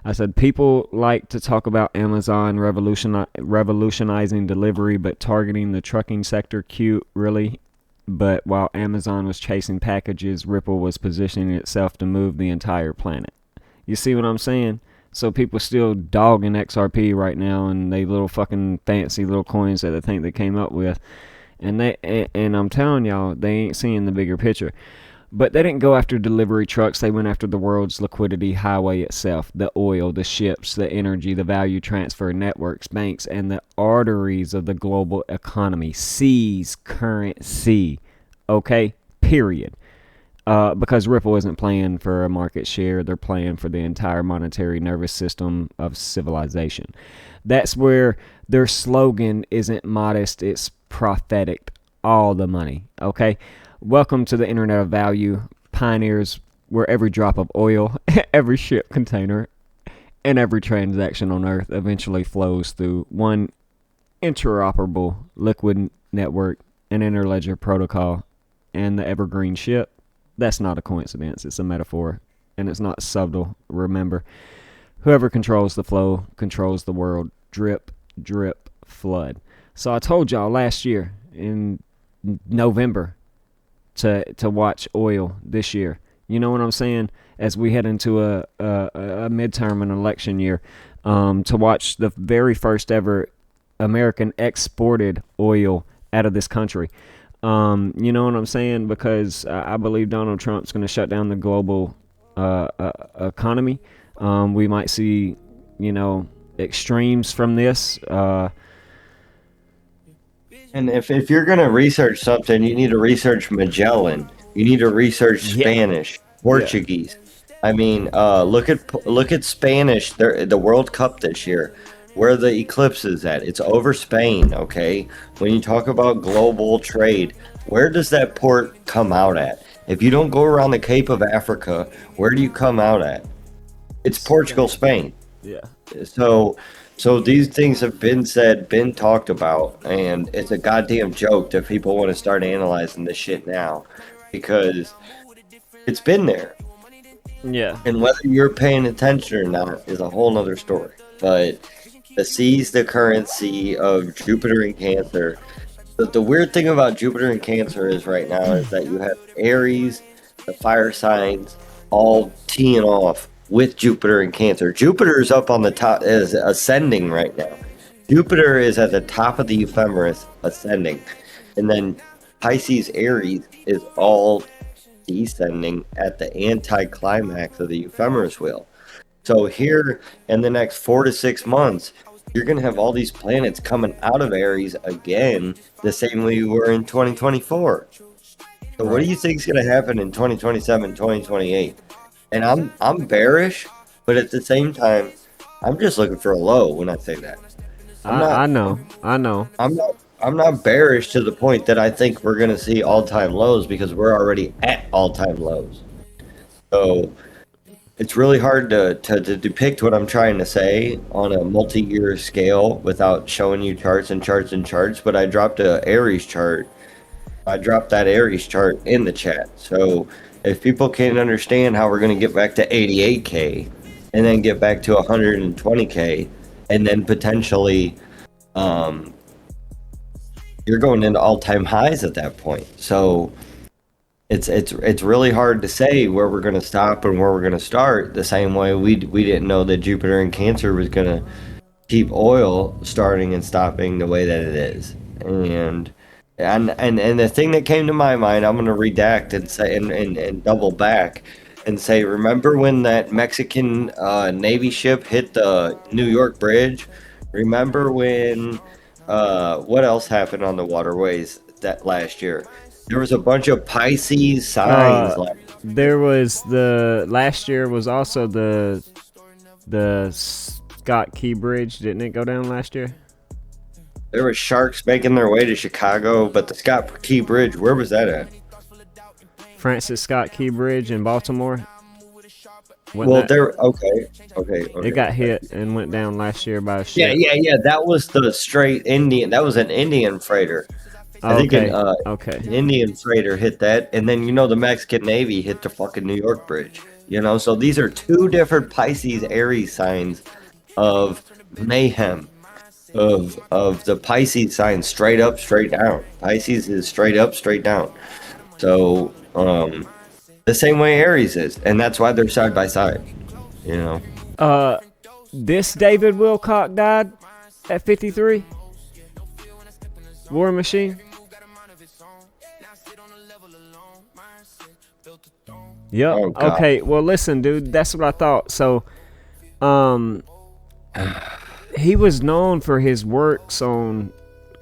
I said people like to talk about Amazon revolutionizing delivery, but targeting the trucking sector, cute, really. But while Amazon was chasing packages, Ripple was positioning itself to move the entire planet. You see what I'm saying? So people still dogging XRP right now and they little fucking fancy little coins that they think they came up with. And I'm telling y'all, they ain't seeing the bigger picture. But they didn't go after delivery trucks. They went after the world's liquidity highway itself, the oil, the ships, the energy, the value transfer networks, banks, and the arteries of the global economy. C's currency. Okay? Period. Because Ripple isn't playing for a market share. They're playing for the entire monetary nervous system of civilization. That's where their slogan isn't modest, it's prophetic. All the money. Okay? Welcome to the Internet of Value, pioneers where every drop of oil, every ship container, and every transaction on Earth eventually flows through one interoperable liquid network, an interledger protocol, and the evergreen ship. That's not a coincidence. It's a metaphor, and it's not subtle. Remember, whoever controls the flow controls the world. Drip, drip, flood. So I told y'all last year in November to watch oil this year. You know what I'm saying? As we head into a midterm and election year, to watch the very first ever American exported oil out of this country. You know what I'm saying? Because I believe Donald Trump's going to shut down the global economy. We might see, you know, extremes from this.
And if you're going to research something, you need to research Magellan. You need to research Spanish, Portuguese. I mean, look at Spanish. The World Cup this year, where the eclipse is at. It's over Spain. Okay. When you talk about global trade, where does that port come out at? If you don't go around the Cape of Africa, where do you come out at? It's Portugal, Spain.
Yeah.
So these things have been said, been talked about, and it's a goddamn joke that people want to start analyzing this shit now because it's been there.
Yeah.
And whether you're paying attention or not is a whole nother story. But the C's the currency of Jupiter and Cancer. The weird thing about Jupiter and Cancer is right now is that you have Aries, the fire signs, all teeing off with Jupiter and Cancer. Jupiter is up on the top, is ascending right now. Jupiter is at the top of the ephemeris, ascending. And then Pisces Aries is all descending at the anti-climax of the ephemeris wheel. So here in the next 4 to 6 months, you're going to have all these planets coming out of Aries again, the same way we were in 2024. So what do you think is going to happen in 2027, 2028? And I'm bearish, but at the same time, I'm just looking for a low when I say that.
I know.
I'm I'm not bearish to the point that I think we're going to see all-time lows because we're already at all-time lows. So it's really hard to depict what I'm trying to say on a multi-year scale without showing you charts and charts and charts. But I dropped a Aries chart. I dropped that Aries chart in the chat. So if people can't understand how we're going to get back to 88K and then get back to 120K and then potentially you're going into all-time highs at that point. So it's really hard to say where we're going to stop and where we're going to start. The same way we didn't know that Jupiter in Cancer was going to keep oil starting and stopping the way that it is. And the thing that came to my mind, I'm going to redact and say and double back and say, remember when that Mexican Navy ship hit the New York bridge? Remember when what else happened on the waterways that last year? There was a bunch of Pisces signs.
There was last year was also the Scott Key Bridge. Didn't it go down last year?
There were sharks making their way to Chicago, but the Scott Key Bridge, where was that at?
Francis Scott Key Bridge in Baltimore.
Okay.
It got hit and went down last year by a ship.
Yeah. That was the straight Indian. That was an Indian freighter. I think an Indian freighter hit that, and then the Mexican Navy hit the fucking New York bridge. So these are two different Pisces Aries signs of mayhem. Of the Pisces sign, straight up, straight down. Pisces is straight up, straight down. So the same way Aries is, and that's why they're side by side.
This David Wilcock died at 53. War Machine. Yep.
Oh,
okay. Well, listen, dude. That's what I thought. So, he was known for his works on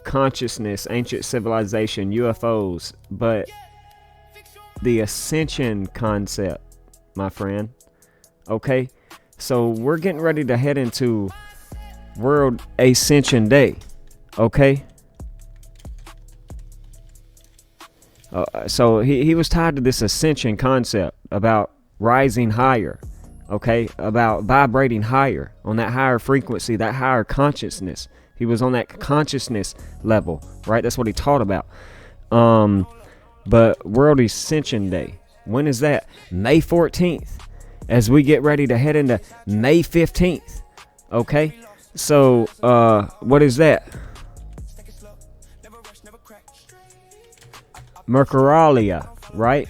consciousness, ancient civilization, UFOs, but the ascension concept, my friend. Okay. So we're getting ready to head into World Ascension Day. Okay. So he was tied to this ascension concept about rising higher, okay, about vibrating higher on that higher frequency, that higher consciousness. He was on that consciousness level, right? That's what he taught about. But World Ascension Day, when is that? May 14th, as we get ready to head into May 15th, okay? So what is that? Mercuralia, right?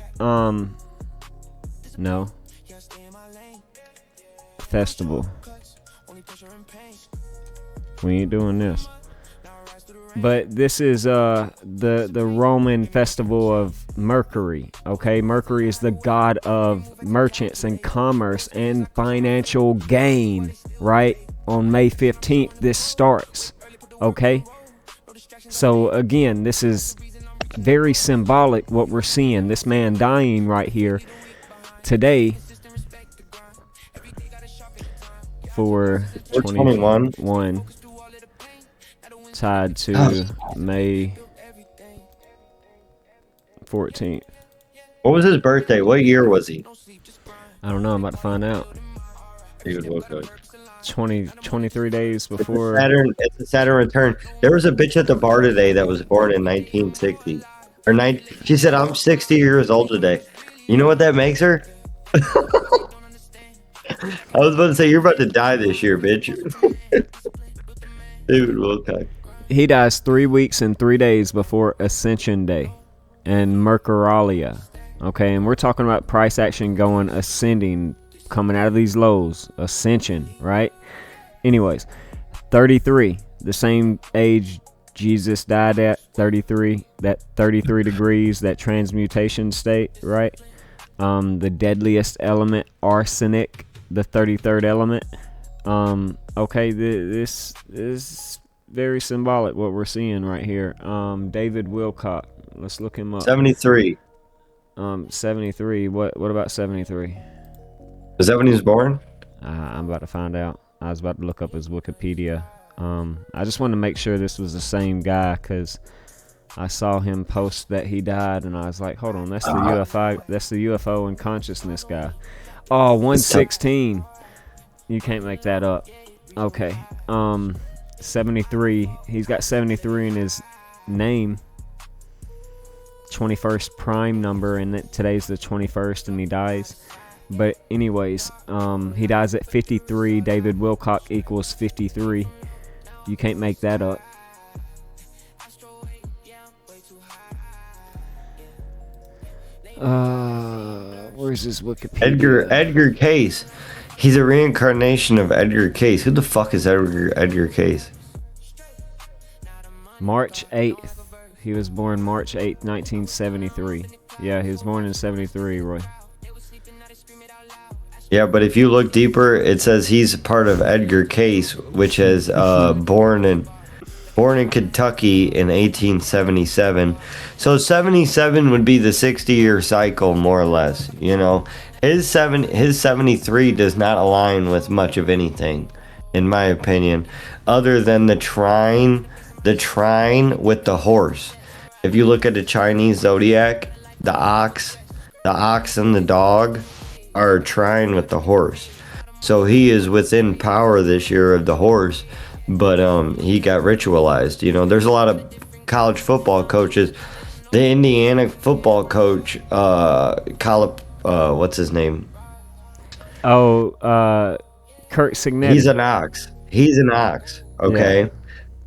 No. Festival. We ain't doing this. But this is the Roman festival of Mercury. Okay, Mercury is the god of merchants and commerce and financial gain. Right on May 15th, this starts. Okay, so again, this is very symbolic what we're seeing. This man dying right here today for 2021, tied to May 14th.
What was his birthday? What year was he?
I don't know. I'm about to find out.
He would look good.
23 days before.
It's a Saturn return. There was a bitch at the bar today that was born in 1960. She said, I'm 60 years old today. You know what that makes her? I was about to say, you're about to die this year, bitch. Dude, okay.
He dies 3 weeks and 3 days before Ascension Day and Mercuralia. Okay, and we're talking about price action going ascending, coming out of these lows, ascension, right? Anyways, 33, the same age Jesus died at, 33, that 33 degrees, that transmutation state, right? The deadliest element, arsenic, the 33rd element. Okay, this is very symbolic what we're seeing right here. David Wilcock, let's look him up.
73.
73. What about 73?
Is that when he was born?
I'm about to find out. I was about to look up his Wikipedia. I just wanted to make sure this was the same guy because I saw him post that he died, and I was like, hold on, that's the UFO. That's the UFO and consciousness guy. Oh, 116. You can't make that up. Okay. 73. He's got 73 in his name. 21st prime number, and today's the 21st, and he dies. But anyways, he dies at 53. David Wilcock equals 53. You can't make that up. Where's his Wikipedia?
Edgar Case. He's a reincarnation of Edgar Case. Who the fuck is Edgar Case?
March 8th. He was born March 8th, 1973. Yeah, he was born in 73, Roy.
Yeah, but if you look deeper, it says he's part of Edgar Case, which is born in Kentucky in 1877. So 77 would be the 60-year cycle, more or less. You know, his 73 does not align with much of anything, in my opinion, other than the trine with the horse. If you look at the Chinese zodiac, the ox and the dog are trine with the horse. So he is within power this year of the horse, but he got ritualized. You know, there's a lot of college football coaches. The Indiana football coach, what's his name?
Oh, Kurt Signetti.
He's an ox. Okay. Yeah.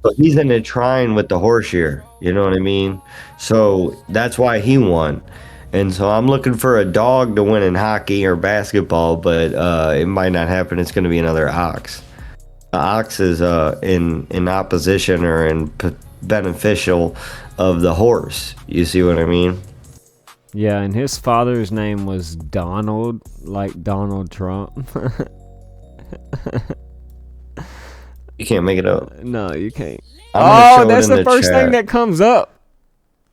But he's in a trine with the horse here. You know what I mean? So that's why he won. And so I'm looking for a dog to win in hockey or basketball, but it might not happen. It's going to be another ox. The ox is in opposition or in beneficial of the horse. You see what I mean?
Yeah, and his father's name was Donald, like Donald Trump.
You can't make it up.
No, you can't. Oh, that's the first thing that comes up.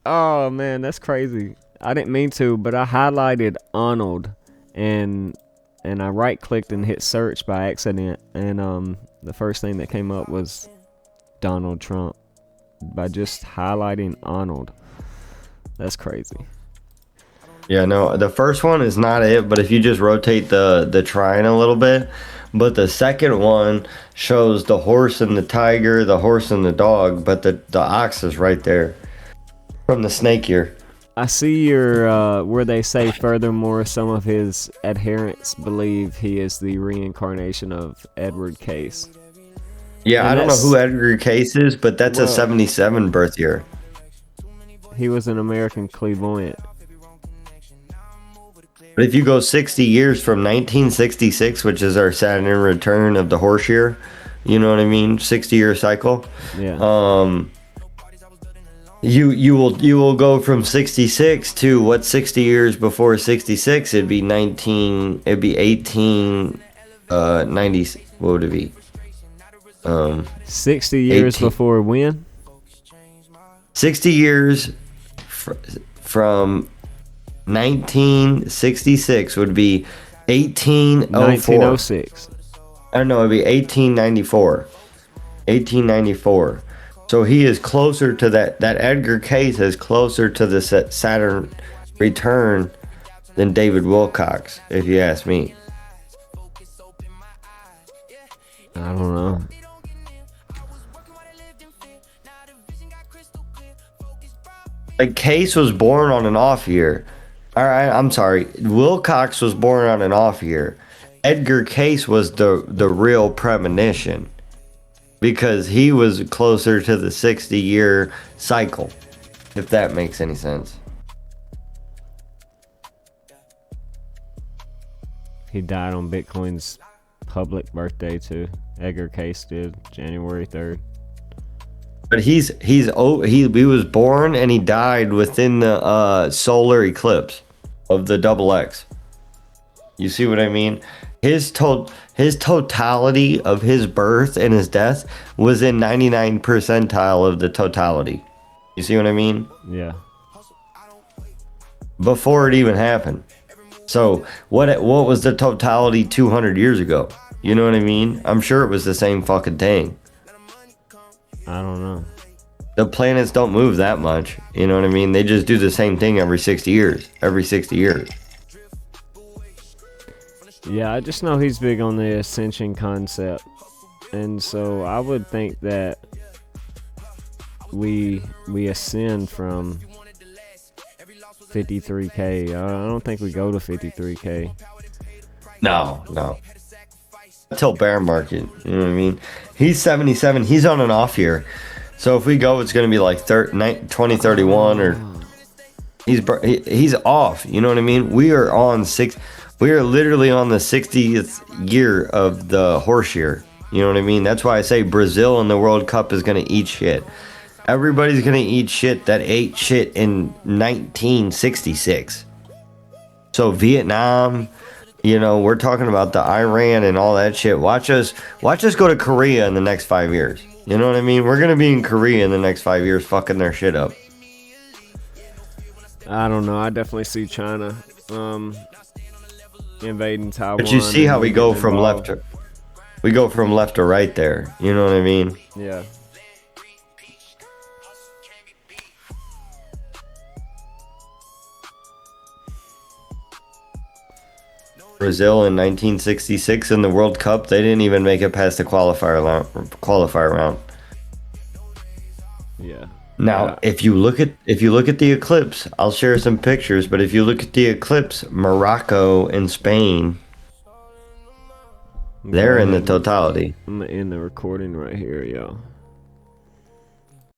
Oh, man, that's crazy. I didn't mean to, but I highlighted Arnold, and I right-clicked and hit search by accident, and the first thing that came up was Donald Trump by just highlighting Arnold. That's crazy.
Yeah, no, the first one is not it, but if you just rotate the trine a little bit, but the second one shows the horse and the tiger, the horse and the dog, but the ox is right there from the snake here.
I see your where they say furthermore some of his adherents believe he is the reincarnation of Edward Case.
Yeah, and I don't know who Edgar Case is, but that's a 77 birth year.
He was an American clairvoyant.
But if you go 60 years from 1966, which is our Saturn return of the horse year, you know what I mean? 60-year cycle.
Yeah.
You will go from 66 to what 60 years before 66? It'd be 1890. What would it be?
60 years 18, before when?
60 years from 1966 would be 1804.
1906.
I don't know, it'd be 1894. 1894. So he is closer to that Edgar Case is closer to the Saturn return than David Wilcox, if you ask me.
I don't know.
Like Case was born on an off year. All right, I'm sorry. Wilcox was born on an off year. Edgar Case was the real premonition because he was closer to the 60-year cycle, if that makes any sense.
He died on Bitcoin's public birthday too. Edgar Case did, January 3rd.
But he was born and he died within the solar eclipse of the double X. You see what I mean? His totality of his birth and his death was in 99 percentile of the totality. You see what I mean?
Yeah.
Before it even happened. So what was the totality 200 years ago? You know what I mean? I'm sure it was the same fucking thing.
I don't know.
The planets don't move that much. You know what I mean? They just do the same thing every 60 years. Every 60 years.
Yeah, I just know he's big on the ascension concept. And so I would think that we ascend from 53K. I don't think we go to 53K.
No. Until bear market. You know what I mean? He's 77. He's on an off year. So if we go, it's going to be like 2031 or he's off. You know what I mean? We are literally on the 60th year of the horse year. You know what I mean? That's why I say Brazil in the World Cup is going to eat shit. Everybody's going to eat shit that ate shit in 1966. So Vietnam, you know, we're talking about the Iran and all that shit. Watch us go to Korea in the next 5 years. You know what I mean? We're going to be in Korea in the next 5 years fucking their shit up.
I don't know. I definitely see China invading Taiwan.
But you see how we go from left to right there. You know what I mean?
Yeah.
Brazil in 1966 in the World Cup, they didn't even make it past the qualifier round.
Yeah.
Now, if you look at the eclipse, I'll share some pictures. But if you look at the eclipse, Morocco and Spain, they're in the totality.
I'm gonna end the recording right here, y'all.